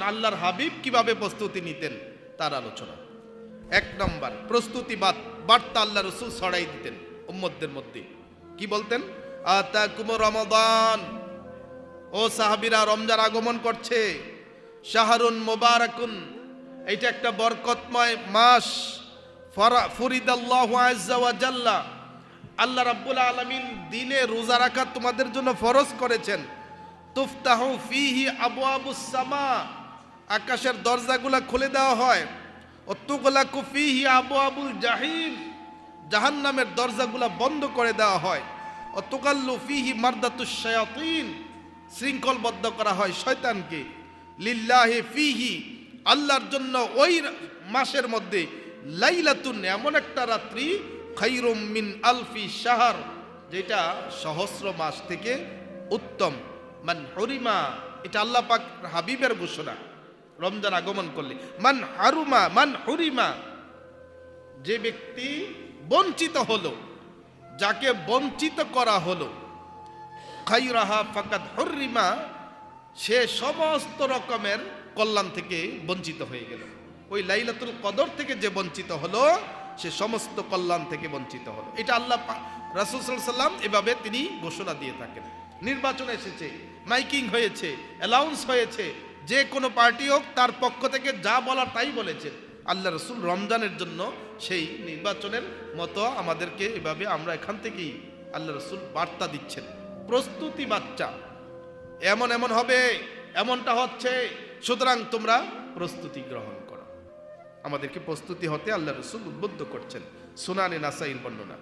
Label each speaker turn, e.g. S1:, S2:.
S1: আল্লাহর হাবিব কিভাবে প্রস্তুতি নিতেন তার আলোচনা। এক নম্বর, প্রস্তুতি বার্তা আল্লাহ রসুল ছড়াই দিতেন উম্মতদের মধ্যে। কি বলতেন? আতাকুম রমাদান, ও সাহাবীরা, রমজান আগমন করছে। শাহরুন মুবারাকুন, এটা একটা বরকতময় মাস। ফরিদাল্লাহু আযজা ওয়া জাল্লা, আল্লাহ রাব্বুল আলামিন দিনে রোজা রাখা তোমাদের জন্য ফরজ করেছেন। তুফতাহু ফীহি আবওয়াবুস সামা, আকাশের দরজাগুলা খুলে দেওয়া হয়। ও তুগলাকু ফীহি আবওয়াবুল জাহিম, জাহান্নামের দরজাগুলা বন্ধ করে দেওয়া হয়। ও তুগাল্লু ফীহি মারদাতুশ শায়াতিন, শৃঙ্খলবদ্ধ করা হয় শয়তানকে। লিল্লাহি ফীহি, আল্লাহর জন্য ওই মাসের মধ্যে লাইলাতুন, এমন একটা রাত্রি, খায়রুম মিন আলফি শাহর, যেটা সহস্র মাস থেকে উত্তম। মান হুরিমা, এটা আল্লাহ পাক হাবিবের ঘোষণা রমজান আগমন করলে। মান হারুমা, মান হুরিমা, যে ব্যক্তি বঞ্চিত হলো, যাকে বঞ্চিত করা হলো, খায়রাহা ফাকাদ হুরিমা, সে সমস্ত রকমের কল্যাণ থেকে বঞ্চিত হয়ে গেল। ওই লাইলাতুল কদর থেকে যে বঞ্চিত হলো, সে সমস্ত কল্যাণ থেকে বঞ্চিত হলো। এটা আল্লাহ রাসূল সাল্লাল্লাহু আলাইহি ওয়াসাল্লাম এভাবে তিনি ঘোষণা দিয়ে থাকেন। নির্বাচন এসেছে, মাইকিং হয়েছে, অ্যালাউন্স হয়েছে, যে কোনো পার্টি হোক তার পক্ষ থেকে যা বলার তাই বলেছেন আল্লাহ রসুল। রমজানের জন্য সেই নির্বাচনের মতো আমাদেরকে এভাবে আমরা এখান থেকেই আল্লাহ রসুল বার্তা দিচ্ছেন। প্রস্তুতি বাচ্চা, এমন এমন হবে, এমনটা হচ্ছে, সুতরাং তোমরা প্রস্তুতি গ্রহণ করো। আমাদেরকে প্রস্তুতি হতে আল্লাহ রসুল উদ্বুদ্ধ করছেন। সুনানে নাসাইর বর্ণনা।